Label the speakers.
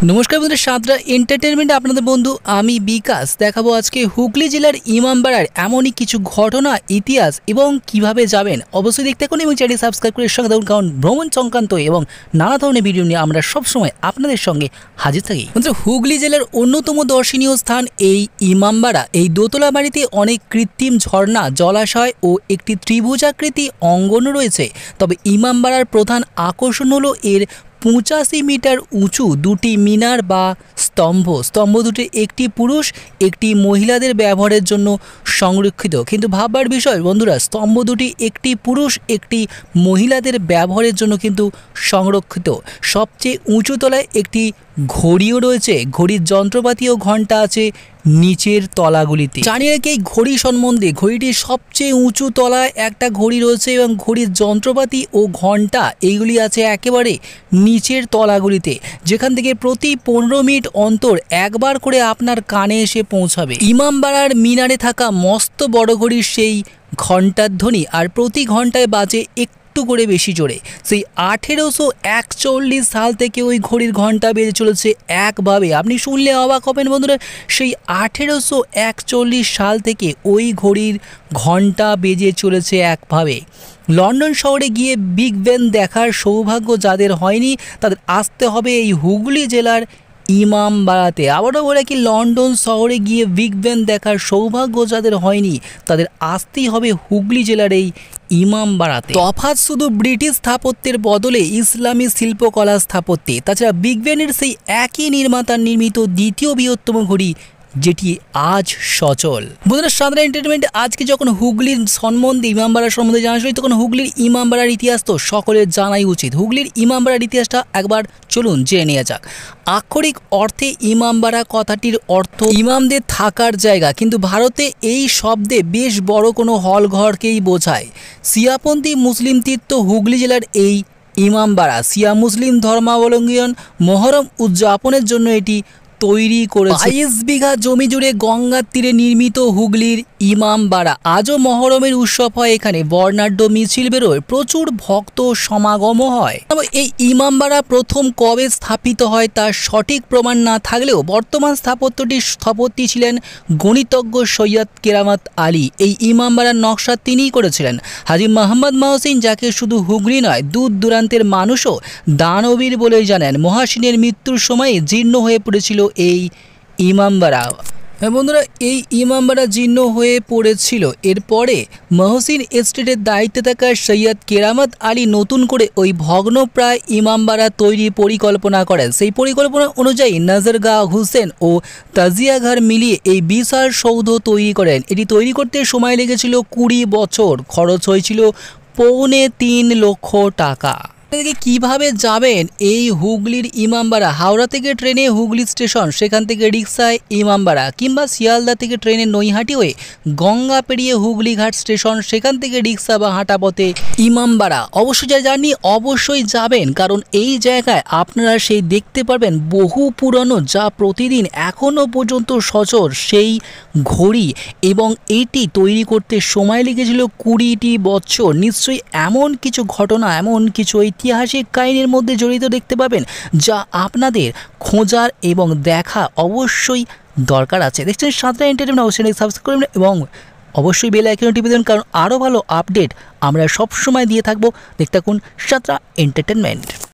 Speaker 1: নমস্কার বন্ধুরা, সাঁতরা এন্টারটেনমেন্টে আপনাদের বন্ধু আমি বিকাশ দেখাবো আজকে হুগলি জেলার ইমামবাড়ার এমনই কিছু ঘটনা, ইতিহাস এবং কিভাবে যাবেন। অবশ্যই দেখতে থাকুন এবং চ্যানেল সাবস্ক্রাইব করে সঙ্গে থাকুন, কারণ ভ্রমণ সংক্রান্ত এবং নানা ধরনের ভিডিও নিয়ে আমরা সবসময় আপনাদের সঙ্গে হাজির থাকি। বন্ধুরা, হুগলি জেলার অন্যতম দর্শনীয় স্থান এই ইমামবাড়া। এই দোতলা বাড়িতে অনেক কৃত্রিম ঝর্ণা, জলাশয় ও একটি ত্রিভুজাকৃতি অঙ্গন রয়েছে। তবে ইমামবাড়ার প্রধান আকর্ষণ হলো এর 85 মিটার উঁচু দুটি মিনার বা স্তম্ভ দুটি একটি পুরুষ একটি মহিলাদের ব্যবহারের জন্য সংরক্ষিত। কিন্তু ভাববার বিষয় বন্ধুরা, স্তম্ভ দুটি একটি পুরুষ একটি মহিলাদের ব্যবহারের জন্য কিন্তু সংরক্ষিত। সবচেয়ে উঁচু তলায় একটি ঘড়িও রয়েছে। ঘড়ির যন্ত্রপাতি ও ঘণ্টা আছে নিচের তলাগুলিতে। জানিয়ে রাখি, এই ঘড়ি সম্বন্ধে, ঘড়িটির সবচেয়ে উঁচু তলায় একটা ঘড়ি রয়েছে এবং ঘড়ির যন্ত্রপাতি ও ঘণ্টা এইগুলি আছে একেবারে নিচের তলাগুলিতে, যেখান থেকে প্রতি 15 মিনিট অন্তর একবার করে আপনার কানে এসে পৌঁছাবে। ইমামবাড়ার মিনারে থাকা মস্ত বড় ঘড়ির সেই ঘণ্টার ধ্বনি আর প্রতি ঘণ্টায় বাজে একটু করে বেশি জোরে। সেই 1841 সাল থেকে ওই ঘড়ির ঘণ্টা বেজে চলেছে একভাবে। আপনি শুনলে অবাক হবেন বন্ধুরা, সেই 1841 সাল থেকে ওই ঘড়ির ঘণ্টা বেজে চলেছে একভাবে। লন্ডন শহরে গিয়ে বিগ বেন দেখার সৌভাগ্য যাদের হয়নি, তাদের আসতে হবে এই হুগলি জেলার ইমামবাড়াতে। আবারও বলে কি, লন্ডন শহরে গিয়ে বিগ বেন দেখার সৌভাগ্য যাদের হয়নি, তাদের আসতেই হবে হুগলি জেলার এই ইমামবাড়াতে। তফাৎ শুধু ব্রিটিশ স্থাপত্যের বদলে ইসলামী শিল্পকলা স্থাপত্যে। তাছাড়া বিগ বেনের সেই একই নির্মাতার নির্মিত দ্বিতীয় বৃহত্তম ঘড়ি, যেটি আজ সচল। বন্ধুরা, সাঁতরা এন্টারটেনমেন্টে আজকে যখন হুগলির সম্বন্ধে, ইমামবাড়ার সম্বন্ধে জানা শুনি, তখন হুগলির ইমামবাড়ার ইতিহাস তো সকলের জানাই উচিত। হুগলির ইমামবাড়ার ইতিহাসটা একবার চলুন জেনে নেওয়া যাক। আক্ষরিক অর্থে ইমামবাড়া কথাটির অর্থ ইমামদের থাকার জায়গা, কিন্তু ভারতে এই শব্দে বেশ বড় কোনো হলঘরকেই বোঝায়। শিয়াপন্থী মুসলিম তীর্থ হুগলি জেলার এই ইমামবাড়া শিয়া মুসলিম ধর্মাবলম্বীগণ মহরম উদযাপনের জন্য এটি তৈরি করেছে। 22 বিঘা জমি জুড়ে গঙ্গার তীরে নির্মিত হুগলির ইমামবাড়া। আজও মহরমের উৎসব হয় এখানে, বর্ণাঢ্য মিছিল বেরোয়, প্রচুর ভক্ত সমাগমও হয়। এই ইমামবাড়া প্রথম কবে স্থাপিত হয় তার সঠিক প্রমাণ না থাকলেও বর্তমান স্থাপত্যটির স্থপতি ছিলেন গণিতজ্ঞ সৈয়দ কেরামত আলী। এই ইমামবাড়ার নকশা তিনিই করেছিলেন। হাজী মোহাম্মদ মহসিন, যাকে শুধু হুগলি নয় দূর দূরান্তের মানুষও দানবীর বলেই জানেন, মহাসিনের মৃত্যুর সময়ে জীর্ণ হয়ে পড়েছিল এই ইমামবাড়া। বন্ধুরা, এই ইমামবাড়া জীর্ণ হয়ে পড়েছিল। এরপরে মহসিন এস্টেটের দায়িত্বে থাকা সৈয়দ কেরামত আলী নতুন করে ওই ভগ্নপ্রায় ইমামবাড়া তৈরির পরিকল্পনা করেন। সেই পরিকল্পনা অনুযায়ী নজরগাহ হুসেন ও তাজিয়াঘর মিলিয়ে এই বিশাল সৌধ তৈরি করেন। এটি তৈরি করতে সময় লেগেছিল 20 বছর, খরচ হয়েছিল 3.25 লক্ষ টাকা। কিভাবে যাবেন এই হুগলির ইমামবাড়া? হাওড়া থেকে ট্রেনে হুগলি স্টেশন, সেখান থেকে রিক্সায় ইমামবাড়া, কিংবা শিয়ালদা থেকে ট্রেনে নৈহাটি হয়ে গঙ্গা পেরিয়ে হুগলিঘাট স্টেশন, সেখান থেকে রিক্সা বা হাঁটা পথে ইমামবাড়া। অবশ্যই যা জানি অবশ্যই যাবেন, কারণ এই জায়গায় আপনারা সেই দেখতে পারবেন বহু পুরনো, যা প্রতিদিন এখনও পর্যন্ত সচল সেই ঘড়ি, এবং এটি তৈরি করতে সময় লেগেছিল 20টি বছর। নিশ্চয়ই এমন কিছু ঘটনা, এমন কিছু ঐতিহাসিক কাহিনীর মধ্যে জড়িত দেখতে পাবেন, যা আপনাদের খোঁজার এবং দেখা অবশ্যই দরকার আছে। দেখছেন সাঁতরা এন্টারটেনমেন্ট, অবশ্যই সাবস্ক্রাইব করবেন এবং অবশ্যই বেল আইকনে টিপে দেবেন, কারণ আরও ভালো আপডেট আমরা সবসময় দিয়ে থাকবো। দেখতে থাকুন সাঁতরা এন্টারটেনমেন্ট।